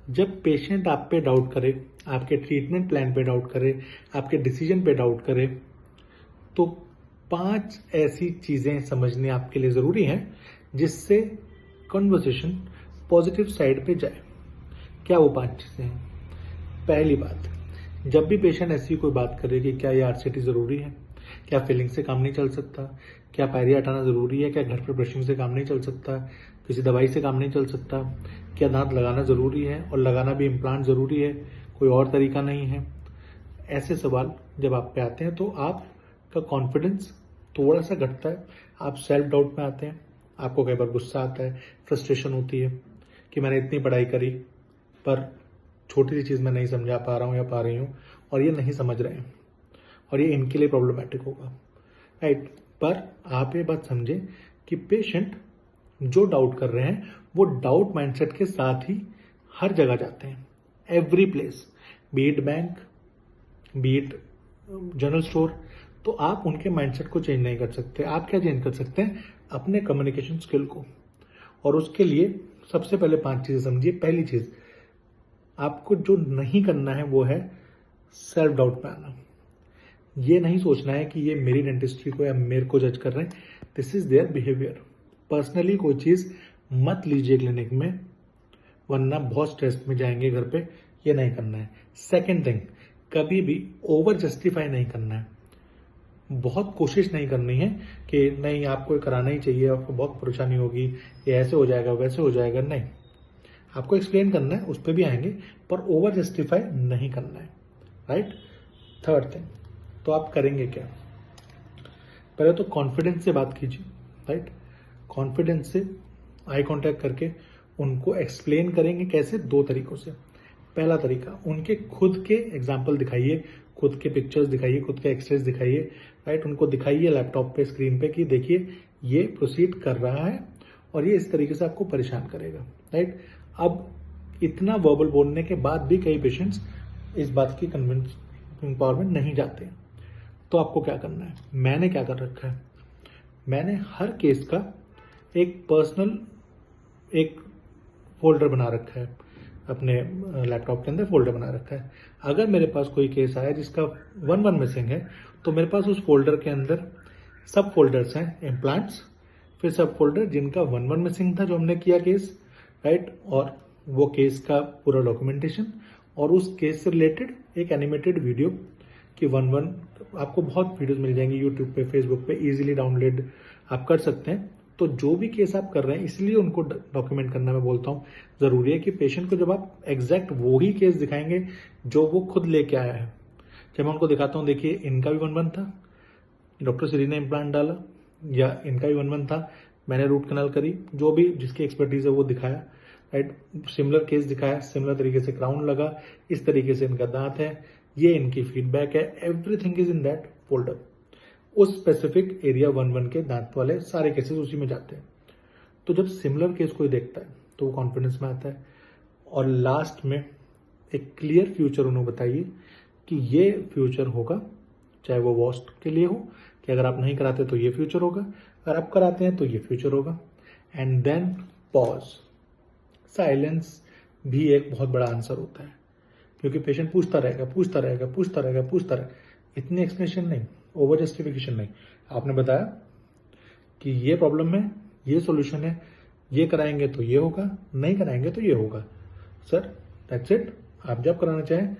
जब पेशेंट आप पे डाउट करे, आपके ट्रीटमेंट प्लान पे डाउट करे, आपके डिसीजन पे डाउट करे, तो 5 ऐसी चीजें समझनी आपके लिए जरूरी हैं जिससे कन्वर्सेशन पॉजिटिव साइड पे जाए। क्या वो 5 चीजें हैं? पहली बात, जब भी पेशेंट ऐसी कोई बात करे कि क्या ये आरसीटी जरूरी है, क्या फीलिंग से काम नहीं चल सकता, क्या पायरिया हटाना जरूरी है, क्या घर पर ब्रशिंग से काम नहीं चल सकता, किसी दवाई से काम नहीं चल सकता, क्या दांत लगाना जरूरी है और लगाना भी इम्प्लांट जरूरी है, कोई और तरीका नहीं है, ऐसे सवाल जब आप पे आते हैं तो आपका कॉन्फिडेंस थोड़ा सा घटता है, आप सेल्फ डाउट में आते हैं, आपको कई बार गुस्सा आता है, फ्रस्ट्रेशन होती है कि मैंने इतनी पढ़ाई करी पर छोटी सी चीज़ मैं नहीं समझा पा रहा हूँ या पा रही हूँ और ये नहीं समझ रहे हैं और ये इनके लिए प्रॉब्लमेटिक होगा, राइट। पर आप ये बात समझें कि पेशेंट जो डाउट कर रहे हैं वो डाउट माइंडसेट के साथ ही हर जगह जाते हैं, every place, beat bank, beat general store. तो आप उनके माइंडसेट को चेंज नहीं कर सकते। आप क्या चेंज कर सकते हैं? अपने कम्युनिकेशन स्किल को। और उसके लिए सबसे पहले 5 चीजें समझिए। पहली चीज, आपको जो नहीं करना है वो है सेल्फ डाउट में आना। ये नहीं सोचना है कि ये मेरी डेंटिस्ट्री को या मेरे को जज कर रहे हैं, this is their behaviour. Personally कोई चीज मत लीजिए क्लिनिक में, वरना बहुत स्ट्रेस में जाएंगे घर पे। ये नहीं करना है। सेकेंड थिंग, कभी भी ओवर जस्टिफाई नहीं करना है। बहुत कोशिश नहीं करनी है कि नहीं आपको ये कराना ही चाहिए, आपको बहुत परेशानी होगी, ये ऐसे हो जाएगा वैसे हो जाएगा। नहीं, आपको एक्सप्लेन करना है, उस पर भी आएंगे, पर ओवर जस्टिफाई नहीं करना है, राइट। थर्ड थिंग, तो आप करेंगे क्या? पहले तो कॉन्फिडेंस से बात कीजिए, राइट। कॉन्फिडेंस से आई कांटेक्ट करके उनको एक्सप्लेन करेंगे। कैसे? 2 तरीकों से। पहला तरीका, उनके खुद के एग्जाम्पल दिखाइए, खुद के पिक्चर्स दिखाइए, खुद के एक्सरेज दिखाइए, राइट। उनको दिखाइए लैपटॉप पे, स्क्रीन पे कि देखिए ये प्रोसीड कर रहा है और ये इस तरीके से आपको परेशान करेगा, राइट। अब इतना वर्बल बोलने के बाद भी कई पेशेंट्स इस बात की कन्विंसिंग पावर में नहीं जाते हैं। तो आपको क्या करना है? मैंने क्या कर रखा है, मैंने हर केस का एक पर्सनल एक फोल्डर बना रखा है, अपने लैपटॉप के अंदर फोल्डर बना रखा है। अगर मेरे पास कोई केस आया जिसका 1 मिसिंग है, तो मेरे पास उस फोल्डर के अंदर सब फोल्डर्स हैं, इम्प्लांट्स, फिर सब फोल्डर जिनका 1 मिसिंग था जो हमने किया केस, राइट, और वो केस का पूरा डॉक्यूमेंटेशन, और उस केस से रिलेटेड एक एनिमेटेड वीडियो कि 1 आपको बहुत वीडियोस मिल जाएंगी यूट्यूब पे, फेसबुक पे, इजीली डाउनलोड आप कर सकते हैं। तो जो भी केस आप कर रहे हैं, इसलिए उनको डॉक्यूमेंट करना मैं बोलता हूँ जरूरी है कि पेशेंट को जब आप एग्जैक्ट वो ही केस दिखाएंगे जो वो खुद लेके आया है। जब मैं उनको दिखाता हूँ, देखिए इनका भी 1 था, डॉक्टर श्री ने इम्प्लांट डाला, या इनका भी 1 था, मैंने रूट कनाल करी, जो भी जिसकी एक्सपर्टीज है वो दिखाया, राइट। सिमिलर केस दिखाया, सिमिलर तरीके से क्राउन लगा, इस तरीके से इनका दांत है, ये इनकी फीडबैक है, everything is in that folder. उस स्पेसिफिक एरिया 1 के दांत वाले सारे केसेस उसी में जाते हैं। तो जब सिमिलर केस कोई देखता है तो वो कॉन्फिडेंस में आता है। और लास्ट में एक क्लियर फ्यूचर उन्हें बताइए कि ये फ्यूचर होगा, चाहे वो वॉस्ट के लिए हो कि अगर आप नहीं कराते तो ये फ्यूचर होगा, अगर आप कराते हैं तो ये फ्यूचर होगा। And then pause. साइलेंस भी एक बहुत बड़ा आंसर होता है, क्योंकि पेशेंट पूछता रहेगा, पूछता रहेगा, पूछता रहेगा, पूछता रहेगा। इतनी एक्सप्लेनेशन नहीं, ओवर जस्टिफिकेशन नहीं। आपने बताया कि ये प्रॉब्लम है, ये सॉल्यूशन है, ये कराएंगे तो ये होगा, नहीं कराएंगे तो ये होगा। Sir that's it. आप जब कराना चाहें